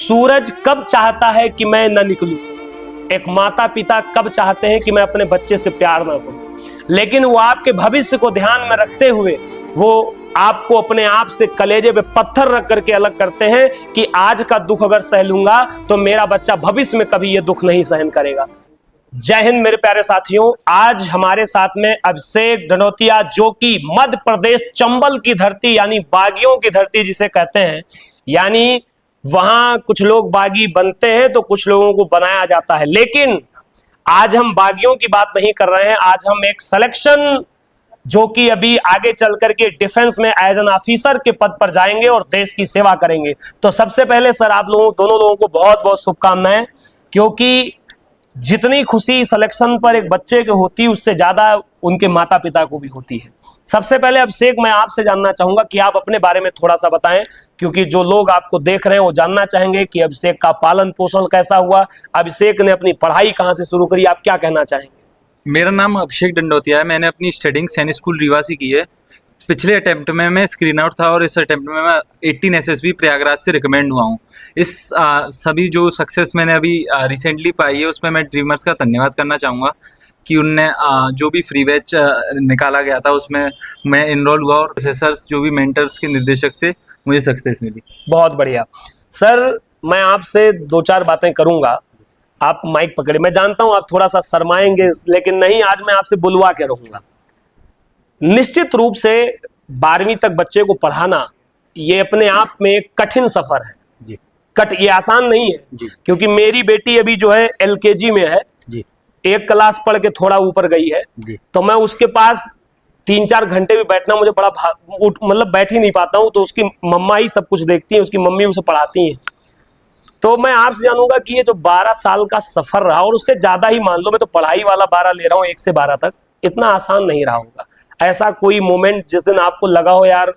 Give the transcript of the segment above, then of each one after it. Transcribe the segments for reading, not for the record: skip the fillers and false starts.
सूरज कब चाहता है कि मैं न निकलूं, एक माता पिता कब चाहते हैं कि मैं अपने बच्चे से प्यार ना करूं, लेकिन वो आपके भविष्य को ध्यान में रखते हुए वो आपको अपने आप से कलेजे पे पत्थर रख करके अलग करते हैं कि आज का दुख अगर सह लूंगा तो मेरा बच्चा भविष्य में कभी ये दुख नहीं सहन करेगा। जय हिंद मेरे प्यारे साथियों। आज हमारे साथ में अभिषेक दनोतिया, जो कि मध्य प्रदेश चंबल की धरती यानी बागियों की धरती जिसे कहते हैं, यानी वहां कुछ लोग बागी बनते हैं तो कुछ लोगों को बनाया जाता है। लेकिन आज हम बागियों की बात नहीं कर रहे हैं, आज हम एक सिलेक्शन जो कि अभी आगे चल करके डिफेंस में एज एन ऑफिसर के पद पर जाएंगे और देश की सेवा करेंगे। तो सबसे पहले सर आप लोगों दोनों लोगों को बहुत बहुत शुभकामनाएं, क्योंकि जितनी खुशी सिलेक्शन पर एक बच्चे की होती है उससे ज्यादा उनके माता पिता को भी होती है। सबसे पहले अभिषेक, मैं आपसे जानना चाहूंगा कि आप अपने बारे में थोड़ा सा बताएं, क्योंकि जो लोग आपको देख रहे हैं वो जानना चाहेंगे कि अभिषेक का पालन पोषण कैसा हुआ, अभिषेक ने अपनी पढ़ाई कहां से शुरू करी, आप क्या कहना चाहेंगे? मेरा नाम अभिषेक दंडोतिया है। मैंने अपनी स्टडिंग सैनिक स्कूल रीवा से की है। पिछले अटेम्प्ट में मैं स्क्रीन आउट था और इस अटेम्प्ट में मैं 18 एसएसबी प्रयागराज से रिकमेंड हुआ हूँ। इस सभी जो सक्सेस मैंने अभी रिसेंटली पाई है उसमें मैं ड्रीमर्स का धन्यवाद करना चाहूँगा कि उनने जो भी फ्री बैच निकाला गया था उसमें मैं इनरोल हुआ और प्रोफेसर्स जो भी मेंटर्स के निर्देशक से मुझे सक्सेस मिली। बहुत बढ़िया सर, मैं आपसे दो चार बातें करूंगा, आप माइक पकड़े। मैं जानता हूं आप थोड़ा सा शर्माएंगे, लेकिन नहीं, आज मैं आपसे बुलवा के रहूंगा। निश्चित रूप से 12वीं तक बच्चे को पढ़ाना ये अपने आप में एक कठिन सफर है जी। ये आसान नहीं है जी। क्योंकि मेरी बेटी अभी जो है LKG में है जी। एक क्लास पढ़ के थोड़ा ऊपर गई है जी। तो मैं उसके पास 3-4 घंटे भी बैठना मुझे बड़ा मतलब बैठ ही नहीं पाता हूं, तो उसकी मम्मा ही सब कुछ देखती है, उसकी मम्मी उसे पढ़ाती है। तो मैं आपसे जानूंगा कि ये जो 12 साल का सफर रहा, और उससे ज्यादा ही मान लो, मैं तो पढ़ाई वाला 12 ले रहा हूँ, 1 से 12 तक, इतना आसान नहीं रहा होगा। ऐसा कोई मोमेंट जिस दिन आपको लगा हो यार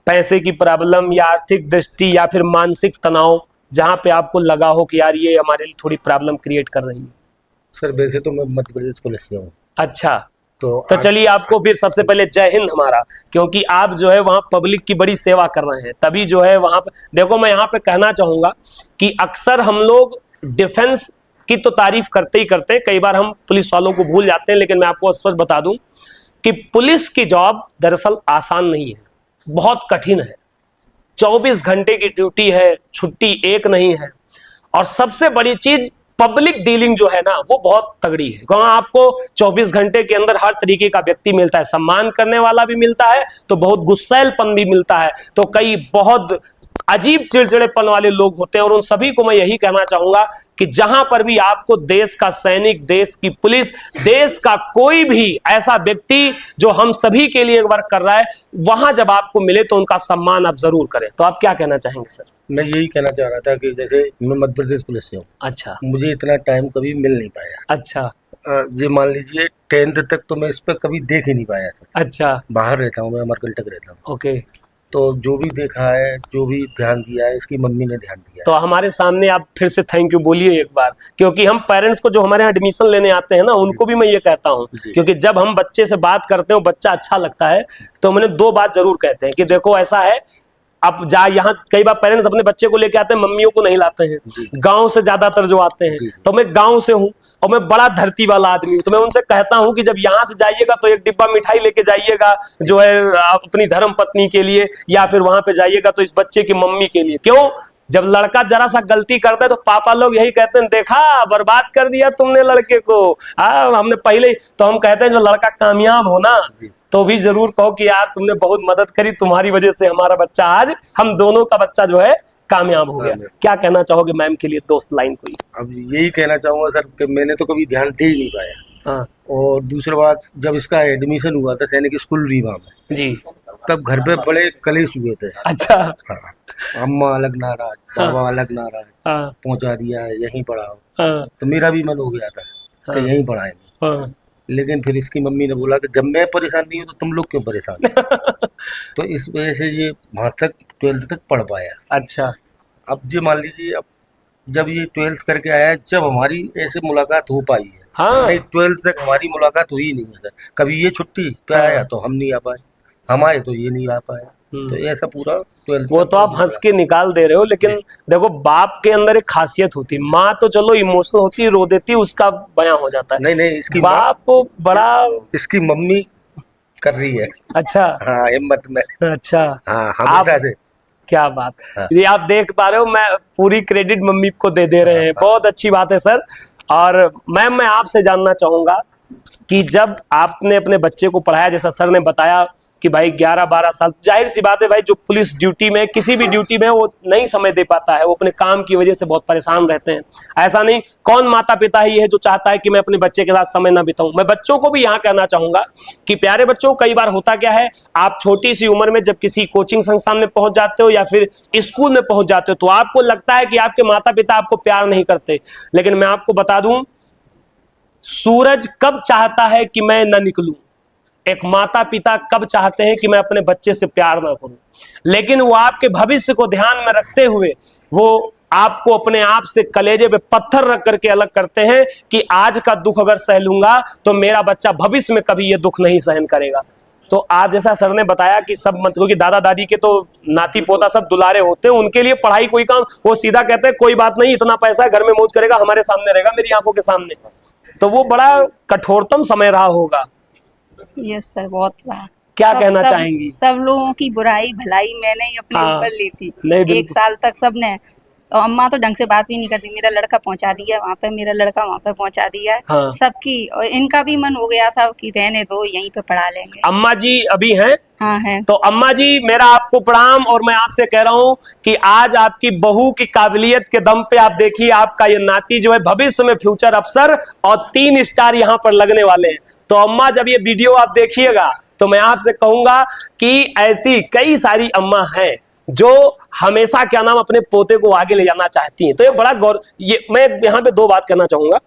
पैसे की प्रॉब्लम या आर्थिक दृष्टि या फिर मानसिक तनाव, जहां पे आपको लगा हो कि यार ये हमारे लिए थोड़ी प्रॉब्लम क्रिएट कर रही है? सर वैसे तो मैं मध्य प्रदेश पुलिस से हूँ। अच्छा, तो चलिए आपको फिर सबसे पहले जय हिंद हमारा, क्योंकि आप जो है वहां पब्लिक की बड़ी सेवा कर रहे हैं, तभी जो है वहां पे देखो। मैं यहाँ पे कहना चाहूंगा कि अक्सर हम लोग डिफेंस की तो तारीफ करते ही करते, कई बार हम पुलिस वालों को भूल जाते हैं, लेकिन मैं आपको स्पष्ट बता दूं कि पुलिस की जॉब दरअसल आसान नहीं है, बहुत कठिन है। 24 घंटे की ड्यूटी है, छुट्टी एक नहीं है, और सबसे बड़ी चीज पब्लिक डीलिंग जो है ना वो बहुत तगड़ी है। वहां आपको 24 घंटे के अंदर हर तरीके का व्यक्ति मिलता है, सम्मान करने वाला भी मिलता है तो बहुत गुस्सैलपन भी मिलता है, तो कई बहुत अजीब चिड़चिड़ेपन वाले लोग होते हैं। और उन सभी को मैं यही कहना चाहूंगा कि जहां पर भी आपको देश का सैनिक, देश की पुलिस, देश का कोई भी ऐसा व्यक्ति जो हम सभी के लिए वर्क कर रहा है, वहां जब आपको मिले तो उनका सम्मान आप जरूर करें। तो आप क्या कहना चाहेंगे सर? मैं यही कहना चाह रहा था कि जैसे मैं मध्य प्रदेश पुलिस से हूँ। अच्छा। मुझे इतना टाइम कभी मिल नहीं पाया। अच्छा। ये मान लीजिए 10th तक तो मैं इस पर कभी देख ही नहीं पाया सर। अच्छा। बाहर रहता हूँ मैं, अमरकंटक रहता हूँ। ओके। तो जो भी देखा है, जो भी ध्यान दिया है, इसकी मम्मी ने ध्यान दिया तो हमारे सामने आप फिर से थैंक यू बोलिए एक बार, क्योंकि हम पेरेंट्स को जो हमारे यहाँ एडमिशन लेने आते हैं ना उनको भी मैं ये कहता हूँ, क्योंकि जब हम बच्चे से बात करते हैं बच्चा अच्छा लगता है तो मैंने 2 बात जरूर कहते हैं कि देखो ऐसा है, अब जा यहाँ कई बार पेरेंट्स अपने बच्चे को लेके आते हैं, मम्मियों को नहीं लाते हैं, गांव से ज्यादातर जो आते हैं। तो मैं गांव से हूँ और मैं बड़ा धरती वाला आदमी हूँ, तो मैं उनसे कहता हूँ कि जब यहाँ से जाइएगा तो एक डिब्बा मिठाई लेके जाइएगा जो है अपनी धर्म पत्नी के लिए, या फिर वहां पे जाइएगा तो इस बच्चे की मम्मी के लिए। क्यों? जब लड़का जरा सा गलती करता है तो पापा लोग यही कहते हैं, देखा बर्बाद कर दिया तुमने लड़के को। हमने पहले तो हम कहते हैं जो लड़का कामयाब हो ना तो भी जरूर कहो कि यार तुमने बहुत मदद करी, तुम्हारी वजह से हमारा बच्चा आज, हम दोनों का बच्चा जो है कामयाब हो गया। क्या कहना चाहोगे मैम के लिए दोस्त लाइन कोई? अब यही कहना चाहूंगा सर कि मैंने तो कभी ध्यान दे ही नहीं पाया। हाँ। और दूसरी बात, जब इसका एडमिशन हुआ था सैनिक स्कूल रीवा में जी, तब घर पे बड़े कलेश हुए थे। अच्छा। हाँ। अम्मा अलग नाराज, बाबा अलग नाराज, हाँ। पहुंचा दिया यहीं पढ़ाओ। हाँ। तो मेरा भी मन हो गया था कि यहीं पढ़ाएंगे। हाँ। लेकिन फिर इसकी मम्मी ने बोला कि जब मैं परेशान नहीं हूँ तो तुम लोग क्यों परेशान हो? तो इस वजह से ये वहां तक 12th तक पढ़ पाया। अच्छा। अब ये मान लीजिए, अब जब ये 12th करके आया, जब हमारी ऐसे मुलाकात हो पाई है। हाँ। नहीं, 12th तक हमारी मुलाकात हुई नहीं है। कभी ये छुट्टी पे आया तो हम नहीं आ पाए, हम आए तो ये नहीं आ पाया। तो ऐसा पूरा 12th वो तो आप हंस के निकाल दे रहे हो, लेकिन देखो बाप के अंदर एक खासियत होती है। माँ तो चलो इमोशनल होती है, रो देती है, उसका बयां हो जाता है। नहीं इसकी बाप बड़ा, इसकी मम्मी कर रही है। अच्छा हाँ, हिम्मत में। अच्छा, हाँ, हमेशा से। क्या बात। हाँ। ये आप देख पा रहे हो, मैं पूरी क्रेडिट मम्मी को दे रहे हैं। बहुत अच्छी बात है सर। और मैम, मैं आपसे जानना चाहूंगा कि जब आपने अपने बच्चे को पढ़ाया, जैसा सर ने बताया कि भाई 11-12 साल, जाहिर सी बात है भाई, जो पुलिस ड्यूटी में, किसी भी ड्यूटी में, वो नहीं समय दे पाता है, वो अपने काम की वजह से बहुत परेशान रहते हैं। ऐसा नहीं, कौन माता पिता ही है जो चाहता है कि मैं अपने बच्चे के साथ समय ना बिताऊं। मैं बच्चों को भी यहाँ कहना चाहूंगा कि प्यारे बच्चों, कई बार होता क्या है, आप छोटी सी उम्र में जब किसी कोचिंग संस्थान में पहुंच जाते हो या फिर स्कूल में पहुंच जाते हो, तो आपको लगता है कि आपके माता पिता आपको प्यार नहीं करते। लेकिन मैं आपको बता दूं, सूरज कब चाहता है कि मैं न निकलूं, एक माता पिता कब चाहते हैं कि मैं अपने बच्चे से प्यार ना करूं, लेकिन वो आपके भविष्य को ध्यान में रखते हुए वो आपको अपने आप से कलेजे पे पत्थर रख करके अलग करते हैं कि आज का दुख अगर सह लूंगा तो मेरा बच्चा भविष्य में कभी ये दुख नहीं सहन करेगा। तो आज जैसा सर ने बताया कि सब, मतलब कि दादा दादी के तो नाती पोता सब दुलारे होते हैं, उनके लिए पढ़ाई कोई काम, वो सीधा कहते हैं कोई बात नहीं, इतना पैसा है, घर में मौज करेगा, हमारे सामने रहेगा, मेरी आंखों के सामने। तो वो बड़ा कठोरतम समय रहा होगा। यस सर, बहुत रहा। क्या कहना चाहेंगी? सब लोगों की बुराई भलाई मैंने ही अपने ऊपर ली थी। नहीं, 1 साल तक सबने, तो अम्मा तो ढंग से बात भी नहीं करती, मेरा लड़का पहुंचा दिया वहाँ पे, मेरा लड़का वहाँ पे पहुंचा दिया है। हाँ। सबकी, और इनका भी मन हो गया था कि रहने दो, यहीं पे पढ़ा लेंगे। अम्मा जी अभी हैं? हाँ है। तो अम्मा जी, मेरा आपको प्रणाम। और मैं आपसे कह रहा हूं कि आज आपकी बहू की काबिलियत के दम पे आप देखिए, आपका ये नाती जो है भविष्य में फ्यूचर अफसर और 3 स्टार यहाँ पर लगने वाले हैं। तो अम्मा, जब ये वीडियो आप देखिएगा तो मैं आपसे कहूंगा कि ऐसी कई सारी अम्मा हैं जो हमेशा क्या नाम अपने पोते को आगे ले जाना चाहती हैं। तो ये बड़ा गौर, ये मैं यहाँ पे 2 बात कहना चाहूंगा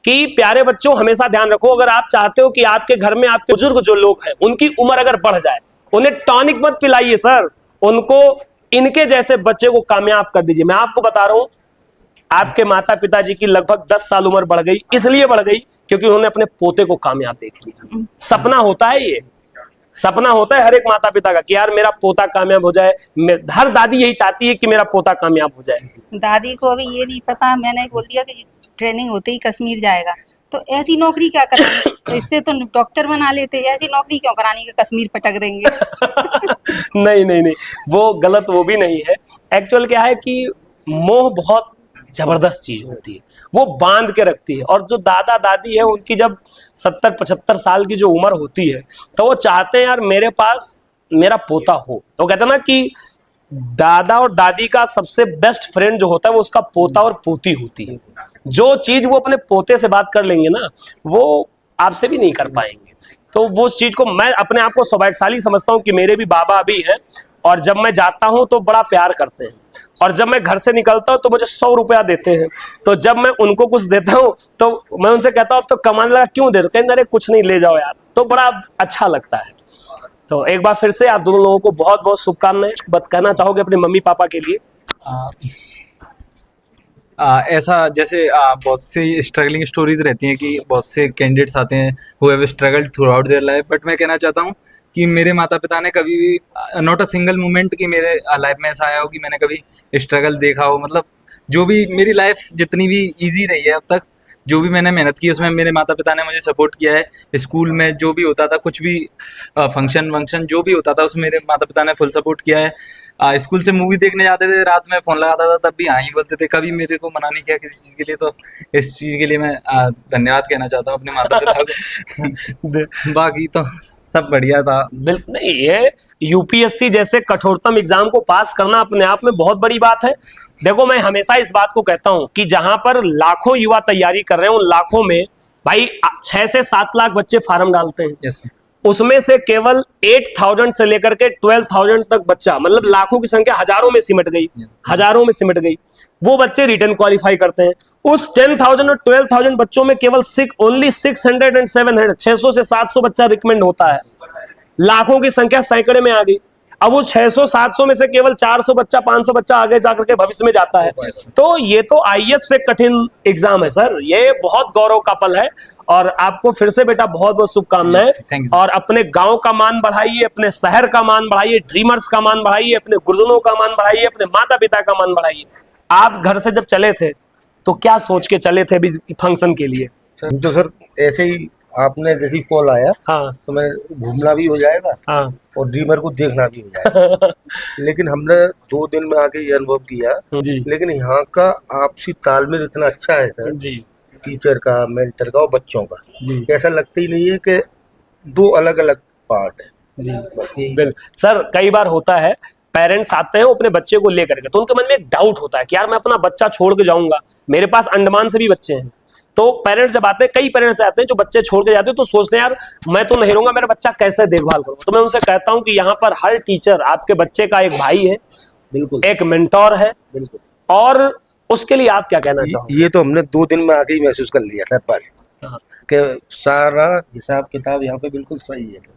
कि प्यारे बच्चों, हमेशा ध्यान रखो, अगर आप चाहते हो कि आपके घर में आपके बुजुर्ग जो लोग हैं उनकी उम्र अगर बढ़ जाए, उन्हें टॉनिक मत पिलाइए सर, उनको इनके जैसे बच्चे को कामयाब कर दीजिए। मैं आपको बता रहा हूं, आपके माता पिताजी की लगभग 10 साल उम्र बढ़ गई, इसलिए बढ़ गई क्योंकि उन्होंने अपने पोते को कामयाब देख लिया। सपना होता है, ये सपना होता है हर एक माता पिता का कि यार मेरा पोता कामयाब हो जाए। हर दादी यही चाहती है कि मेरा पोता कामयाब हो जाए। दादी को अभी ये नहीं पता, मैंने बोल दिया कि ट्रेनिंग होते ही कश्मीर जाएगा, तो ऐसी नौकरी क्या करानी, तो इससे तो डॉक्टर बना लेते, ऐसी नौकरी क्यों करानी कि कश्मीर पटक देंगे। नहीं, वो गलत, वो भी नहीं है। एक्चुअल क्या है कि मोह बहुत जबरदस्त चीज होती है, वो बांध के रखती है। और जो दादा दादी है उनकी जब 70-75 साल की जो उम्र होती है, तो वो चाहते हैं यार मेरे पास मेरा पोता हो। तो कहते हैं ना कि दादा और दादी का सबसे बेस्ट फ्रेंड जो होता है वो उसका पोता और पोती होती है। जो चीज वो अपने पोते से बात कर लेंगे ना, वो आपसे भी नहीं कर पाएंगे। तो वो चीज को मैं अपने आप को सौभाग्यशाली समझता हूँ कि मेरे भी बाबा अभी हैं, और जब मैं जाता हूँ तो बड़ा प्यार करते हैं, और जब मैं घर से निकलता हूँ तो मुझे 100 रुपया देते हैं। तो जब मैं उनको कुछ देता हूँ तो मैं उनसे कहता हूँ अब तो कमाने लगा, क्यों दे रहे हो? कहते अरे कुछ नहीं, ले जाओ यार। तो बड़ा अच्छा लगता है। तो एक बार फिर से आप दोनों लोगों को बहुत बहुत शुभकामनाएं। बत कहना चाहोगे अपने मम्मी पापा के लिए? ऐसा जैसे बहुत से स्ट्रगलिंग स्टोरीज रहती हैं कि बहुत से कैंडिडेट्स आते हैं who have struggled through out their life, but मैं कहना चाहता हूँ कि मेरे माता पिता ने कभी भी नॉट अ सिंगल मोमेंट कि मेरे लाइफ में ऐसा आया हो कि मैंने कभी स्ट्रगल देखा हो। मतलब जो भी मेरी लाइफ जितनी भी इजी रही है अब तक, जो भी मैंने मेहनत की उसमें मेरे माता पिता ने मुझे सपोर्ट किया है। स्कूल में जो भी होता था, कुछ भी फंक्शन जो भी होता था, उसमें मेरे माता पिता ने फुल सपोर्ट किया है। स्कूल से मूवी देखने जाते थे, रात में फ़ोन लगाता था तब भी हाँ ही बोलते थे, कभी मेरे को मना नहीं किया किसी चीज़ के लिए। तो इस चीज़ के लिए मैं धन्यवाद कहना चाहता हूँ अपने माता पिता को। बाकी तो सब बढ़िया था। बिल्कुल नहीं, ये यूपीएससी जैसे कठोरतम एग्जाम को पास करना अपने आप में बहुत बड़ी बात है। देखो, मैं हमेशा इस बात को कहता हूं कि जहां पर लाखों युवा तैयारी कर रहे हैं, उन लाखों में भाई 6 से 7 लाख बच्चे फार्म डालते हैं। यस, उसमें से केवल 8000 से लेकर के 12000 तक बच्चा, मतलब लाखों की संख्या हजारों में सिमट गई, वो बच्चे रिटर्न क्वालिफाई करते हैं। उस 10,000 और 12,000 बच्चों में केवल ओनली 600 and 700, 600 से 700 बच्चा रिकमेंड होता है। लाखों की संख्या सैकड़े में आ गई। अब उस 600-700 में से केवल 400 बच्चा, 500 बच्चा आगे जाकर के भविष्य में जाता है। तो ये तो आईएएस से कठिन एग्जाम है सर, ये बहुत गौरव का पल है। और आपको फिर से बेटा बहुत बहुत शुभकामनाएं। Thank you. और अपने गांव का मान बढ़ाइए, अपने शहर का मान बढ़ाइए, ड्रीमर्स का मान बढ़ाइए, अपने गुरुजनों का मान बढ़ाइए, अपने माता पिता का मान बढ़ाइए। आप घर से जब चले थे तो क्या सोच के चले थे फंक्शन के लिए? तो सर ऐसे ही आपने जैसे कॉल आया हाँ तो मैं घूमना भी हो जाएगा हाँ और ड्रीमर को देखना भी हो जाएगा। लेकिन हमने 2 दिन में आके ये अनुभव किया, जी लेकिन यहाँ का आपसी तालमेल इतना अच्छा है सर, जी टीचर का, मेंटर का और बच्चों का। जी ऐसा लगता ही नहीं है कि 2 अलग अलग पार्ट है। जी बस यही बिल्कुल सर। कई बार होता है पेरेंट्स आते हैं वो अपने बच्चे को लेकर के, तो उनके मन में एक डाउट होता है कि यार मैं अपना बच्चा छोड़ के जाऊंगा। मेरे पास अंडमान से भी बच्चे हैं, तो पेरेंट्स जब आते हैं, कई पेरेंट्स आते हैं जो बच्चे छोड़ के जाते हैं तो सोचते हैं यार मैं तो नहीं रहूंगा, मेरा बच्चा कैसे देखभाल करूंगा। तो मैं उनसे कहता हूं कि यहाँ पर हर टीचर आपके बच्चे का एक भाई है, बिल्कुल एक मेंटोर है। बिल्कुल। और उसके लिए आप क्या कहना चाहोगे? ये तो हमने 2 दिन में आके ही महसूस कर लिया सर बस, हाँ। कि सारा हिसाब किताब यहाँ पे बिल्कुल सही है।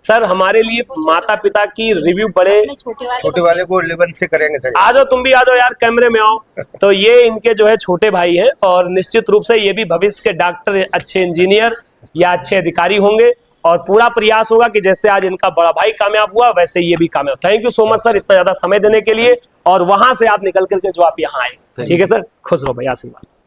सर हमारे लिए माता पिता की रिव्यू बड़े, अपने छोटे वाले को 11 से करेंगे सर। आ जाओ तुम भी आ जाओ यार, कैमरे में आओ। तो ये इनके जो है छोटे भाई हैं और निश्चित रूप से ये भी भविष्य के डॉक्टर, अच्छे इंजीनियर या अच्छे अधिकारी होंगे और पूरा प्रयास होगा कि जैसे आज इनका बड़ा भाई कामयाब हुआ वैसे ये भी कामयाब। Thank you so much sir इतना ज्यादा समय देने के लिए और वहां से आप निकल करके जो आप यहाँ आए। ठीक है सर, खुश रहो भाई, आशीर्वाद।